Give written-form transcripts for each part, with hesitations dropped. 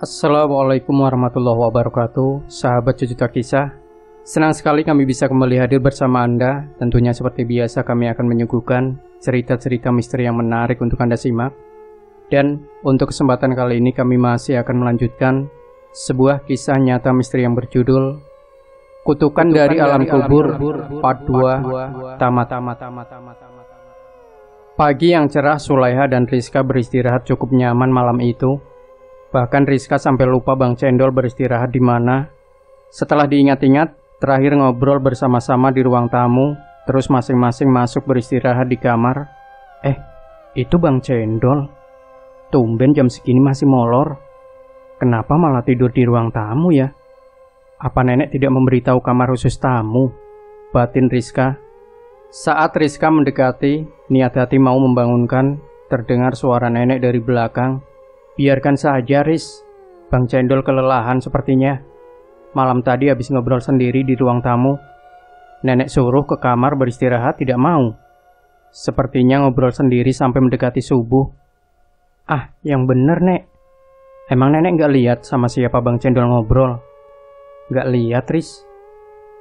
Assalamualaikum warahmatullahi wabarakatuh, sahabat Sejuta Kisah. Senang sekali kami bisa kembali hadir bersama Anda. Tentunya seperti biasa kami akan menyuguhkan cerita-cerita misteri yang menarik untuk Anda simak. Dan untuk kesempatan kali ini kami masih akan melanjutkan sebuah kisah nyata misteri yang berjudul Kutukan dari Alam Kubur Part 2 Tamat. Pagi yang cerah, Sulaiha dan Rizka beristirahat cukup nyaman malam itu. Bahkan Rizka sampai lupa Bang Cendol beristirahat di mana. Setelah diingat-ingat, terakhir ngobrol bersama-sama di ruang tamu, terus masing-masing masuk beristirahat di kamar. Itu Bang Cendol. Tumben jam segini masih molor. Kenapa malah tidur di ruang tamu ya? Apa nenek tidak memberitahu kamar khusus tamu? Batin Rizka. Saat Rizka mendekati, niat hati mau membangunkan, terdengar suara nenek dari belakang. Biarkan saja, Riz. Bang Cendol kelelahan sepertinya. Malam tadi habis ngobrol sendiri di ruang tamu. Nenek suruh ke kamar beristirahat tidak mau. Sepertinya ngobrol sendiri sampai mendekati subuh. Yang bener, Nek. Emang nenek gak lihat sama siapa Bang Cendol ngobrol? Gak lihat, Riz.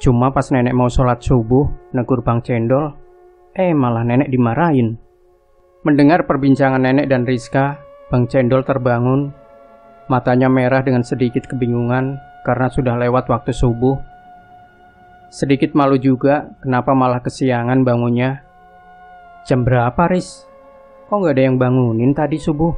Cuma pas nenek mau sholat subuh, negur Bang Cendol. Malah nenek dimarahin. Mendengar perbincangan nenek dan Rizka, Bang Cendol terbangun, matanya merah dengan sedikit kebingungan karena sudah lewat waktu subuh. Sedikit malu juga kenapa malah kesiangan bangunnya. Jam berapa, Riz? Kok gak ada yang bangunin tadi subuh?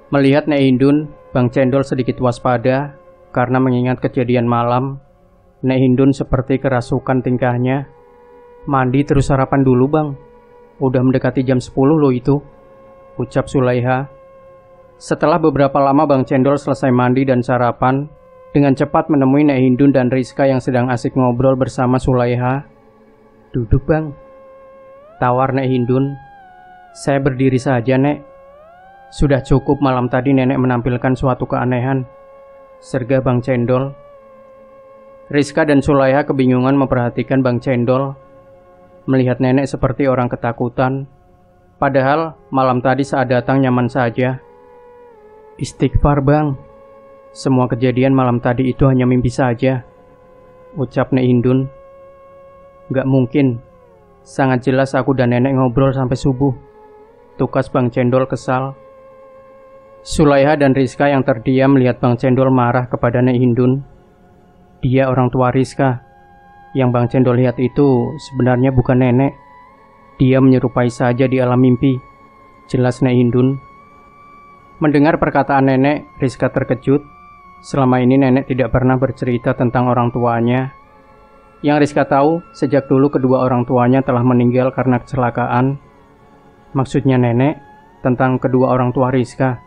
Melihat Nek Hindun, Bang Cendol sedikit waspada karena mengingat kejadian malam. Nek Hindun seperti kerasukan tingkahnya. Mandi terus sarapan dulu, Bang. Udah mendekati jam 10 loh itu, ucap Sulaiha. Setelah beberapa lama Bang Cendol selesai mandi dan sarapan, dengan cepat menemui Nek Hindun dan Rizka yang sedang asik ngobrol bersama Sulaiha. Duduk, Bang, tawar Nek Hindun. Saya berdiri saja, Nek. Sudah cukup malam tadi nenek menampilkan suatu keanehan, serga Bang Cendol. Rizka dan Sulaiha kebingungan memperhatikan Bang Cendol, melihat nenek seperti orang ketakutan. Padahal malam tadi saat datang nyaman saja. Istighfar, Bang. Semua kejadian malam tadi itu hanya mimpi saja, ucap Nek Hindun. Gak mungkin. Sangat jelas aku dan nenek ngobrol sampai subuh, tukas Bang Cendol kesal. Sulaiha dan Rizka yang terdiam melihat Bang Cendol marah kepada Nek Hindun. Dia orang tua Rizka. Yang Bang Cendol lihat itu sebenarnya bukan nenek. Dia menyerupai saja di alam mimpi, jelas Nek Hindun. Mendengar perkataan nenek, Rizka terkejut. Selama ini nenek tidak pernah bercerita tentang orang tuanya. Yang Rizka tahu, sejak dulu kedua orang tuanya telah meninggal karena kecelakaan. Maksudnya nenek, tentang kedua orang tua Rizka.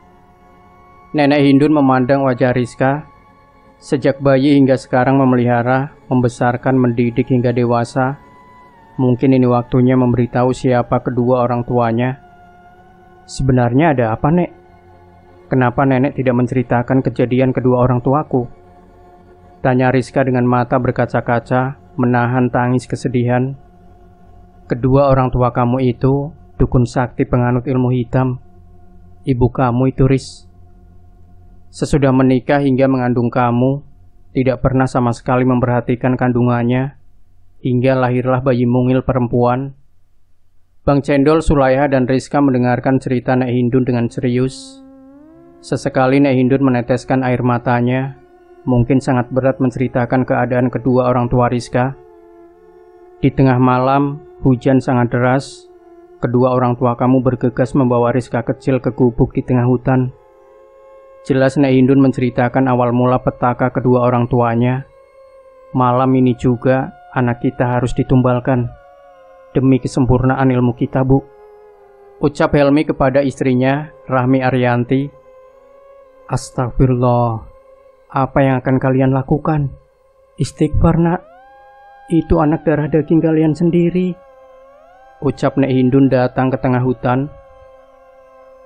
Nenek Hindun memandang wajah Rizka. Sejak bayi hingga sekarang memelihara, membesarkan, mendidik hingga dewasa. Mungkin ini waktunya memberitahu siapa kedua orang tuanya. Sebenarnya ada apa, Nek? Kenapa nenek tidak menceritakan kejadian kedua orang tuaku? Tanya Rizka dengan mata berkaca-kaca, menahan tangis kesedihan. Kedua orang tua kamu itu dukun sakti penganut ilmu hitam. Ibu kamu itu, Riz. Sesudah menikah hingga mengandung kamu, tidak pernah sama sekali memperhatikan kandungannya, hingga lahirlah bayi mungil perempuan. Bang Cendol, Sulaiha dan Rizka mendengarkan cerita Nek Hindun dengan serius. Sesekali Nek Hindun meneteskan air matanya. Mungkin sangat berat menceritakan keadaan kedua orang tua Rizka. Di tengah malam, hujan sangat deras. Kedua orang tua kamu bergegas membawa Rizka kecil ke gubuk di tengah hutan. Jelas Nek Hindun menceritakan awal mula petaka kedua orang tuanya. Malam ini juga anak kita harus ditumbalkan demi kesempurnaan ilmu kita, Bu, ucap Helmi kepada istrinya, Rahmi Ariyanti. Astagfirullah, apa yang akan kalian lakukan? Istighfar nak, itu anak darah daging kalian sendiri, ucap Nek Hindun datang ke tengah hutan.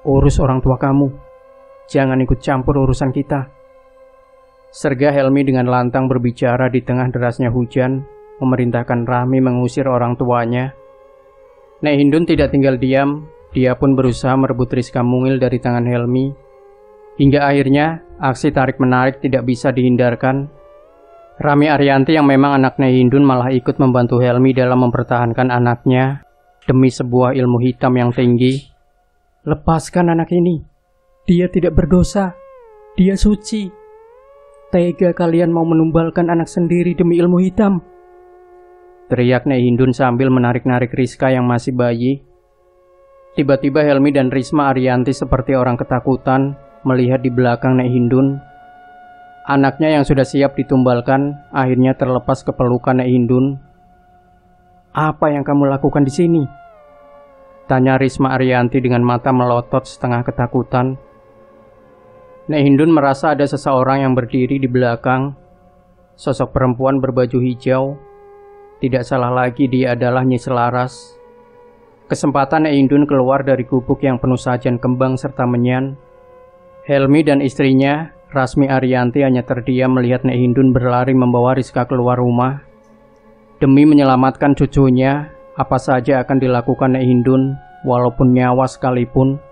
Urus orang tua kamu, jangan ikut campur urusan kita. Serga Helmi dengan lantang berbicara di tengah derasnya hujan, memerintahkan Rahmi mengusir orang tuanya. Nek Hindun tidak tinggal diam, dia pun berusaha merebut Rizka Mungil dari tangan Helmi. Hingga akhirnya aksi tarik-menarik tidak bisa dihindarkan. Rami Arianti yang memang anak Nek Hindun malah ikut membantu Helmi dalam mempertahankan anaknya demi sebuah ilmu hitam yang tinggi. Lepaskan anak ini, dia tidak berdosa, dia suci. Tega kalian mau menumbalkan anak sendiri demi ilmu hitam, teriak Nek Hindun sambil menarik-narik Rizka yang masih bayi. Tiba-tiba Helmi dan Risma Arianti seperti orang ketakutan melihat di belakang Nek Hindun. Anaknya yang sudah siap ditumbalkan akhirnya terlepas ke pelukan Nek Hindun. Apa yang kamu lakukan di sini? Tanya Risma Arianti dengan mata melotot setengah ketakutan. Nek Hindun merasa ada seseorang yang berdiri di belakang. Sosok perempuan berbaju hijau. Tidak salah lagi, dia adalah Nyi Selaras. Kesempatan Nek Hindun keluar dari gubuk yang penuh sajian kembang serta menyan. Helmi dan istrinya Rasmi Arianti hanya terdiam melihat Nek Hindun berlari membawa Rizka keluar rumah. Demi menyelamatkan cucunya, apa saja akan dilakukan Nek Hindun, walaupun nyawa sekalipun.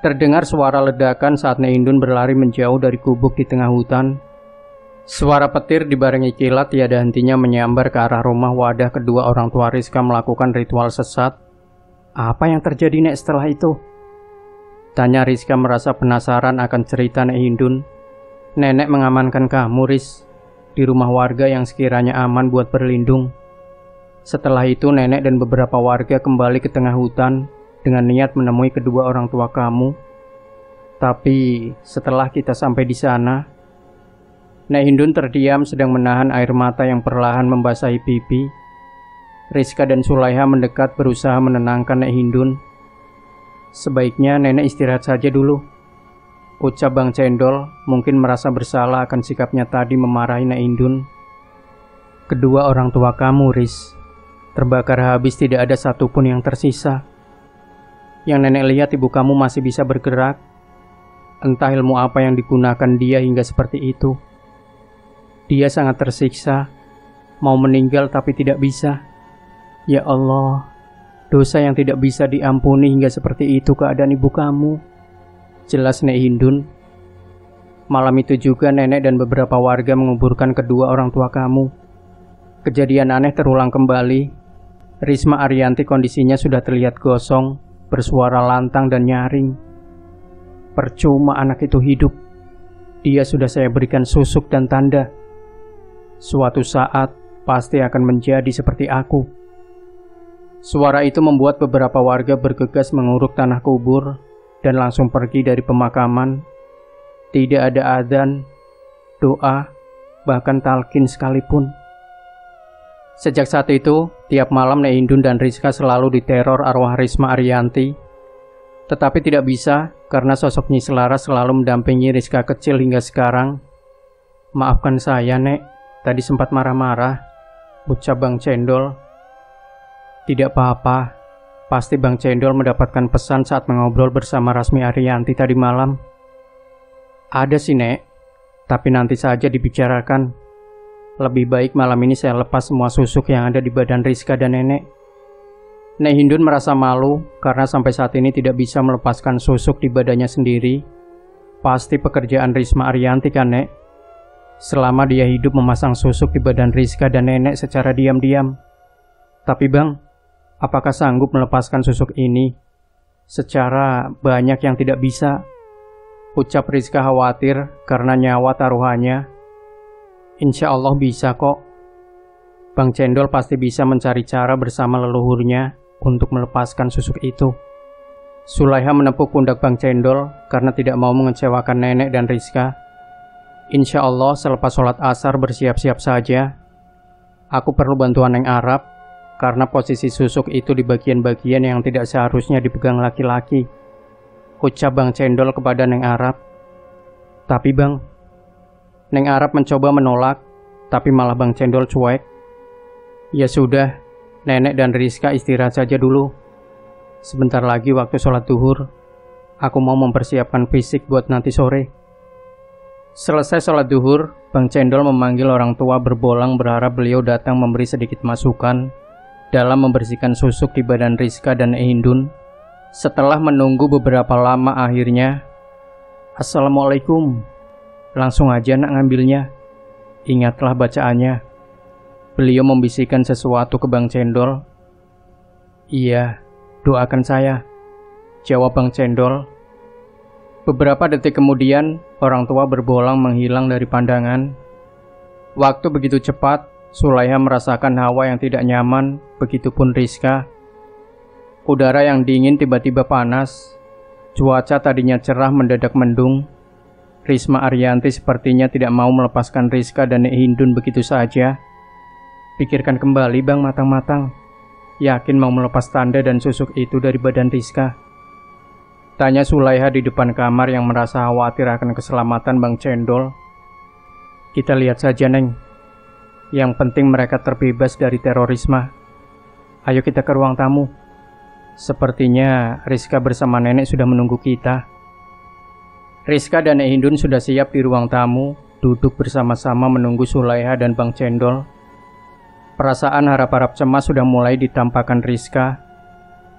Terdengar suara ledakan saat Nek Hindun berlari menjauh dari gubuk di tengah hutan. Suara petir dibarengi kilat tiada hentinya menyambar ke arah rumah wadah kedua orang tua Rizka melakukan ritual sesat. Apa yang terjadi Nek setelah itu? Tanya Rizka merasa penasaran akan cerita Nek Hindun. Nenek mengamankan kamu, Riz, di rumah warga yang sekiranya aman buat berlindung. Setelah itu nenek dan beberapa warga kembali ke tengah hutan dengan niat menemui kedua orang tua kamu. Tapi setelah kita sampai di sana, Nek Hindun terdiam sedang menahan air mata yang perlahan membasahi pipi. Rizka dan Sulaiha mendekat berusaha menenangkan Nek Hindun. Sebaiknya nenek istirahat saja dulu, ucap Bang Cendol, mungkin merasa bersalah akan sikapnya tadi memarahi Nek Hindun. Kedua orang tua kamu, Riz, terbakar habis, tidak ada satupun yang tersisa. Yang nenek lihat ibu kamu masih bisa bergerak. Entah ilmu apa yang digunakan dia hingga seperti itu. Dia sangat tersiksa, mau meninggal tapi tidak bisa. Ya Allah, dosa yang tidak bisa diampuni hingga seperti itu keadaan ibu kamu, jelas Nek Hindun. Malam itu juga nenek dan beberapa warga menguburkan kedua orang tua kamu. Kejadian aneh terulang kembali. Risma Arianti kondisinya sudah terlihat gosong, bersuara lantang dan nyaring. Percuma anak itu hidup. Dia sudah saya berikan susuk dan tanda. Suatu saat pasti akan menjadi seperti aku. Suara itu membuat beberapa warga bergegas menguruk tanah kubur dan langsung pergi dari pemakaman. Tidak ada adzan, doa, bahkan talqin sekalipun. Sejak saat itu, tiap malam Nek Hindun dan Rizka selalu diteror arwah Risma Arianti. Tetapi tidak bisa karena sosok Nyi Selaras selalu mendampingi Rizka kecil hingga sekarang. Maafkan saya, Nek, tadi sempat marah-marah, ucap Bang Cendol. Tidak apa-apa, pasti Bang Cendol mendapatkan pesan saat mengobrol bersama Rasmi Arianti tadi malam. Ada sih, Nek, tapi nanti saja dibicarakan. Lebih baik malam ini saya lepas semua susuk yang ada di badan Rizka dan nenek. Nek Hindun merasa malu karena sampai saat ini tidak bisa melepaskan susuk di badannya sendiri. Pasti pekerjaan Risma Arianti kan, Nek? Selama dia hidup memasang susuk di badan Rizka dan nenek secara diam-diam. Tapi Bang, apakah sanggup melepaskan susuk ini? Secara banyak yang tidak bisa, ucap Rizka khawatir karena nyawa taruhannya. Insya Allah bisa kok. Bang Cendol pasti bisa mencari cara bersama leluhurnya untuk melepaskan susuk itu. Sulaiha menepuk pundak Bang Cendol karena tidak mau mengecewakan nenek dan Rizka. Insya Allah selepas sholat asar bersiap-siap saja. Aku perlu bantuan Neng Arab karena posisi susuk itu di bagian-bagian yang tidak seharusnya dipegang laki-laki, ucap Bang Cendol kepada Neng Arab. Tapi Bang, Neng Arab mencoba menolak tapi malah Bang Cendol cuek. Ya sudah, Nenek dan Rizka istirahat saja dulu. Sebentar lagi waktu sholat duhur. Aku mau mempersiapkan fisik buat nanti sore. Selesai sholat duhur, Bang Cendol memanggil orang tua berbolang berharap beliau datang memberi sedikit masukan dalam membersihkan susuk di badan Rizka dan Hindun. Setelah menunggu beberapa lama akhirnya, "Assalamualaikum." "Langsung aja nak ngambilnya. Ingatlah bacaannya." Beliau membisikkan sesuatu ke Bang Cendol. "Iya, doakan saya," jawab Bang Cendol. Beberapa detik kemudian, orang tua berbolang menghilang dari pandangan. Waktu begitu cepat, Sulaiha merasakan hawa yang tidak nyaman, begitupun Rizka. Udara yang dingin tiba-tiba panas. Cuaca tadinya cerah mendadak mendung. Risma Ariyanti sepertinya tidak mau melepaskan Rizka dan Nek Hindun begitu saja. "Pikirkan kembali Bang matang-matang. Yakin mau melepas tanda dan susuk itu dari badan Rizka?" tanya Sulaiha di depan kamar yang merasa khawatir akan keselamatan Bang Cendol. "Kita lihat saja, Neng. Yang penting mereka terbebas dari terorisme. Ayo kita ke ruang tamu. Sepertinya Rizka bersama nenek sudah menunggu kita." Rizka dan Nek Hindun sudah siap di ruang tamu, duduk bersama-sama menunggu Sulaiha dan Bang Cendol. Perasaan harap-harap cemas sudah mulai ditampakkan Rizka.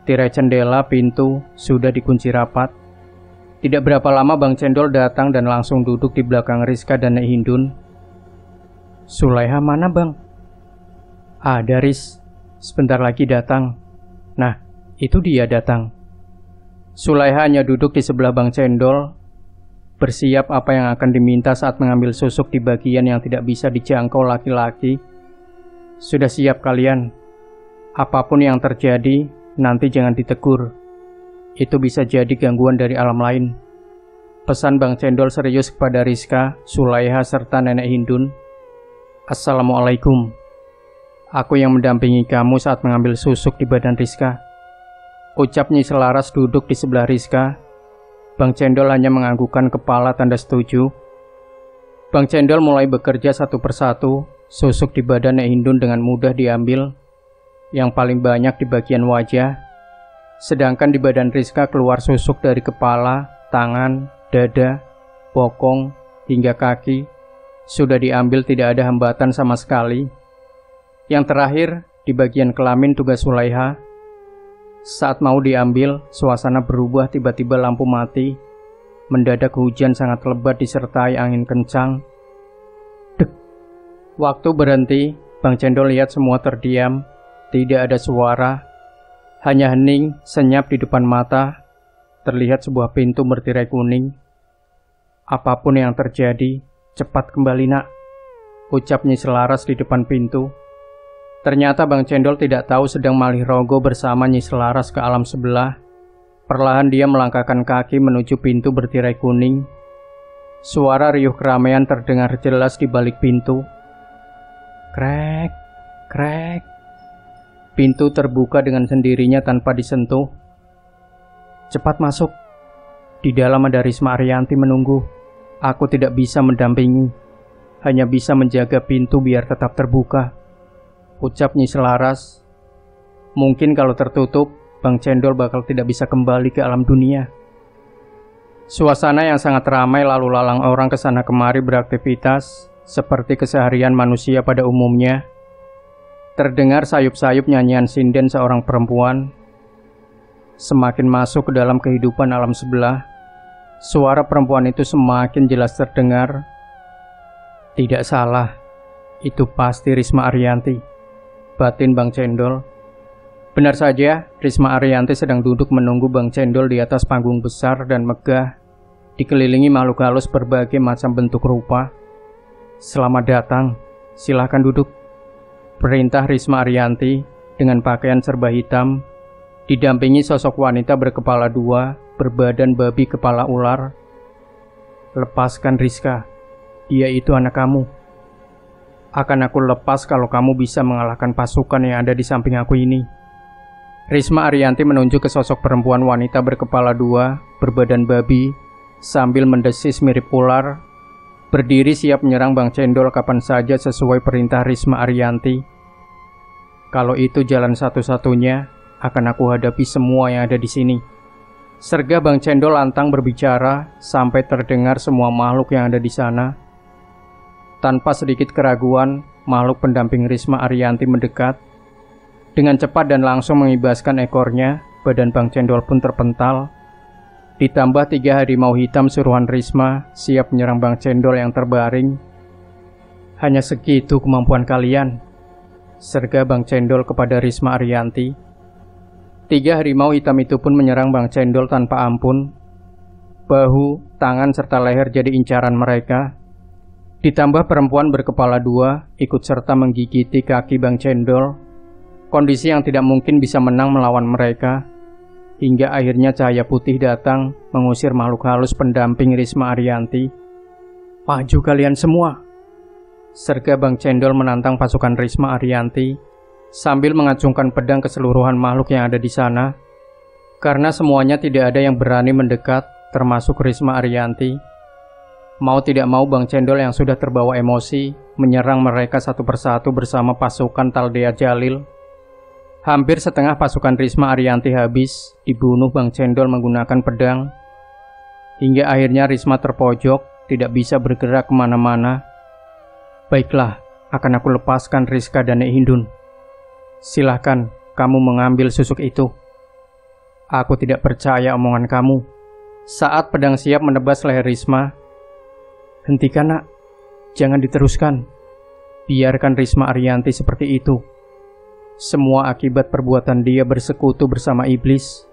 Tirai jendela, pintu sudah dikunci rapat. Tidak berapa lama Bang Cendol datang dan langsung duduk di belakang Rizka dan Nek Hindun. "Sulaiha mana Bang?" "Ada Riz, sebentar lagi datang." "Nah, itu dia datang." Sulaiha hanya duduk di sebelah Bang Cendol, bersiap apa yang akan diminta saat mengambil susuk di bagian yang tidak bisa dijangkau laki-laki. "Sudah siap kalian? Apapun yang terjadi, nanti jangan ditegur. Itu bisa jadi gangguan dari alam lain." Pesan Bang Cendol serius kepada Rizka, Sulaiha, serta Nenek Hindun. "Assalamualaikum. Aku yang mendampingi kamu saat mengambil susuk di badan Rizka," ucap Nyi Selaras duduk di sebelah Rizka. Bang Cendol hanya menganggukkan kepala tanda setuju. Bang Cendol mulai bekerja satu persatu. Susuk di badan Nek Hindun dengan mudah diambil, yang paling banyak di bagian wajah. Sedangkan di badan Rizka keluar susuk dari kepala, tangan, dada, bokong, hingga kaki. Sudah diambil, tidak ada hambatan sama sekali. Yang terakhir, di bagian kelamin tugas Sulaiha. Saat mau diambil, suasana berubah, tiba-tiba lampu mati. Mendadak hujan sangat lebat disertai angin kencang. Dek. Waktu berhenti, Bang Cendol lihat semua terdiam. Tidak ada suara. Hanya hening, senyap di depan mata. Terlihat sebuah pintu bertirai kuning. "Apapun yang terjadi, cepat kembali nak," ucap Nyi Selaras di depan pintu. Ternyata Bang Cendol tidak tahu sedang malih rogo bersama Nyi Selaras ke alam sebelah. Perlahan dia melangkahkan kaki menuju pintu bertirai kuning. Suara riuh keramaian terdengar jelas di balik pintu. Krek, krek. Pintu terbuka dengan sendirinya tanpa disentuh. "Cepat masuk. Di dalam ada Risma Ariyanti menunggu. Aku tidak bisa mendampingi. Hanya bisa menjaga pintu biar tetap terbuka," ucap Nyi Selaras. Mungkin kalau tertutup, Bang Cendol bakal tidak bisa kembali ke alam dunia. Suasana yang sangat ramai lalu lalang orang kesana kemari beraktivitas, seperti keseharian manusia pada umumnya. Terdengar sayup-sayup nyanyian sinden seorang perempuan. Semakin masuk ke dalam kehidupan alam sebelah, suara perempuan itu semakin jelas terdengar. Tidak salah, itu pasti Risma Ariyanti, batin Bang Cendol. Benar saja, Risma Ariyanti sedang duduk menunggu Bang Cendol di atas panggung besar dan megah, dikelilingi makhluk halus berbagai macam bentuk rupa. "Selamat datang, silahkan duduk," perintah Risma Ariyanti dengan pakaian serba hitam, didampingi sosok wanita berkepala dua, berbadan babi kepala ular. "Lepaskan Rizka, dia itu anak kamu. Akan aku lepas kalau kamu bisa mengalahkan pasukan yang ada di samping aku ini." Risma Ariyanti menunjuk ke sosok perempuan wanita berkepala dua, berbadan babi, sambil mendesis mirip ular. berdiri siap menyerang Bang Cendol kapan saja sesuai perintah Risma Ariyanti. Kalau itu jalan satu-satunya, akan aku hadapi semua yang ada di sini. Serga Bang Cendol lantang berbicara sampai terdengar semua makhluk yang ada di sana. Tanpa sedikit keraguan, makhluk pendamping Risma Ariyanti mendekat. Dengan cepat dan langsung mengibaskan ekornya, badan Bang Cendol pun terpental. Ditambah 3 harimau hitam suruhan Risma siap menyerang Bang Cendol yang terbaring. Hanya segitu kemampuan kalian, serga Bang Cendol kepada Risma Ariyanti. 3 harimau hitam itu pun menyerang Bang Cendol tanpa ampun. Bahu, tangan serta leher jadi incaran mereka. Ditambah perempuan berkepala 2 ikut serta menggigiti kaki Bang Cendol. Kondisi yang tidak mungkin bisa menang melawan mereka. Hingga akhirnya cahaya putih datang mengusir makhluk halus pendamping Risma Ariyanti. Maju kalian semua, serga Bang Cendol menantang pasukan Risma Ariyanti sambil mengacungkan pedang ke seluruhan makhluk yang ada di sana. Karena semuanya tidak ada yang berani mendekat, termasuk Risma Ariyanti. Mau tidak mau Bang Cendol yang sudah terbawa emosi menyerang mereka satu persatu bersama pasukan Taldea Jalil. Hampir setengah pasukan Risma Ariyanti habis dibunuh Bang Cendol menggunakan pedang. Hingga akhirnya Risma terpojok, tidak bisa bergerak kemana-mana. Baiklah, akan aku lepaskan Rizka dan Nek Hindun. Silahkan kamu mengambil susuk itu. Aku tidak percaya omongan kamu. Saat pedang siap menebas leher Risma, hentikan nak, jangan diteruskan. Biarkan Risma Ariyanti seperti itu. Semua akibat perbuatan dia bersekutu bersama iblis.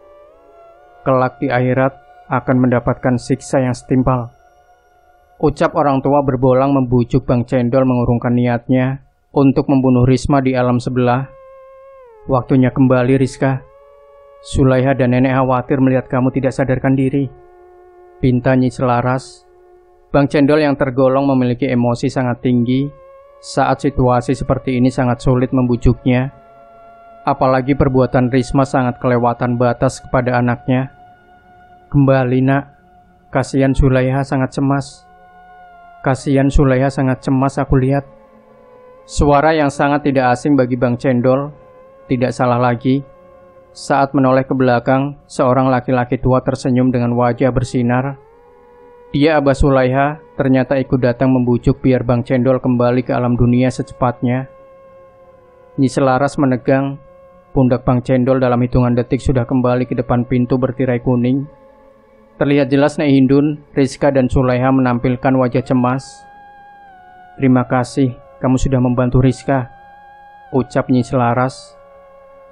Kelak di akhirat akan mendapatkan siksa yang setimpal. Ucap orang tua berbolang membujuk Bang Cendol mengurungkan niatnya untuk membunuh Risma di alam sebelah. Waktunya kembali Rizka. Sulaiha dan nenek khawatir melihat kamu tidak sadarkan diri, pinta Nyi Selaras. Bang Cendol yang tergolong memiliki emosi sangat tinggi. Saat situasi seperti ini sangat sulit membujuknya. Apalagi perbuatan Risma sangat kelewatan batas kepada anaknya. Kembali nak, kasihan Sulaiha sangat cemas. Kasihan Sulaiha sangat cemas aku lihat. Suara yang sangat tidak asing bagi Bang Cendol. Tidak salah lagi. Saat menoleh ke belakang, seorang laki-laki tua tersenyum dengan wajah bersinar. Dia Abah Sulaiha ternyata ikut datang membujuk biar Bang Cendol kembali ke alam dunia secepatnya. Nyi Selaras menegang. Pundak Bang Cendol dalam hitungan detik sudah kembali ke depan pintu bertirai kuning. Terlihat jelas Nek Hindun, Rizka dan Sulaiha menampilkan wajah cemas. Terima kasih, kamu sudah membantu Rizka, ucap Nyi Selaras.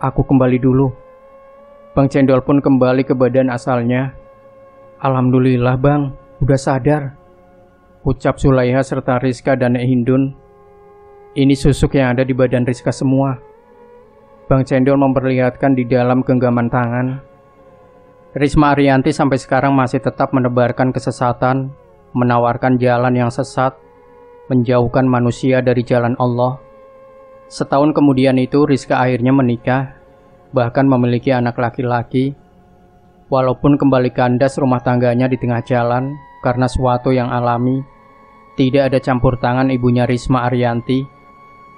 Aku kembali dulu. Bang Cendol pun kembali ke badan asalnya. Alhamdulillah bang, udah sadar, ucap Sulaiha serta Rizka dan Nek Hindun. Ini susuk yang ada di badan Rizka semua. Bang Cendol memperlihatkan di dalam genggaman tangan. Risma Ariyanti sampai sekarang masih tetap menebarkan kesesatan, menawarkan jalan yang sesat, menjauhkan manusia dari jalan Allah. Setahun kemudian itu Rizka akhirnya menikah, bahkan memiliki anak laki-laki. Walaupun kembali kandas rumah tangganya di tengah jalan karena suatu yang alami, tidak ada campur tangan ibunya Risma Ariyanti.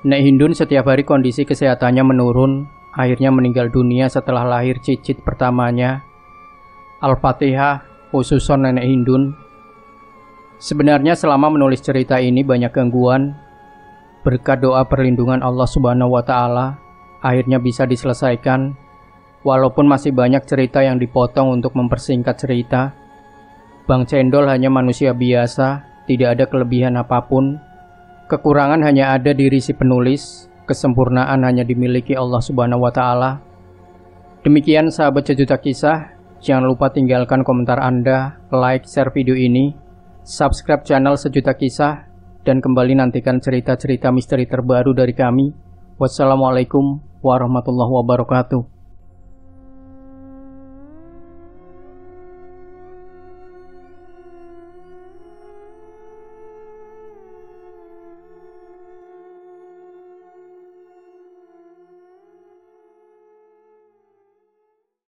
Nek Hindun setiap hari kondisi kesehatannya menurun, akhirnya meninggal dunia setelah lahir cicit pertamanya. Al-Fatihah, khususon Nenek Hindun. Sebenarnya selama menulis cerita ini banyak gangguan. Berkat doa perlindungan Allah Subhanahu wa Ta'ala, akhirnya bisa diselesaikan. Walaupun masih banyak cerita yang dipotong untuk mempersingkat cerita. Bang Cendol hanya manusia biasa, tidak ada kelebihan apapun. Kekurangan hanya ada di si penulis, kesempurnaan hanya dimiliki Allah Subhanahu wa Ta'ala. Demikian sahabat Sejuta Kisah, jangan lupa tinggalkan komentar Anda, like, share video ini, subscribe channel Sejuta Kisah, dan kembali nantikan cerita-cerita misteri terbaru dari kami. Wassalamualaikum warahmatullahi wabarakatuh.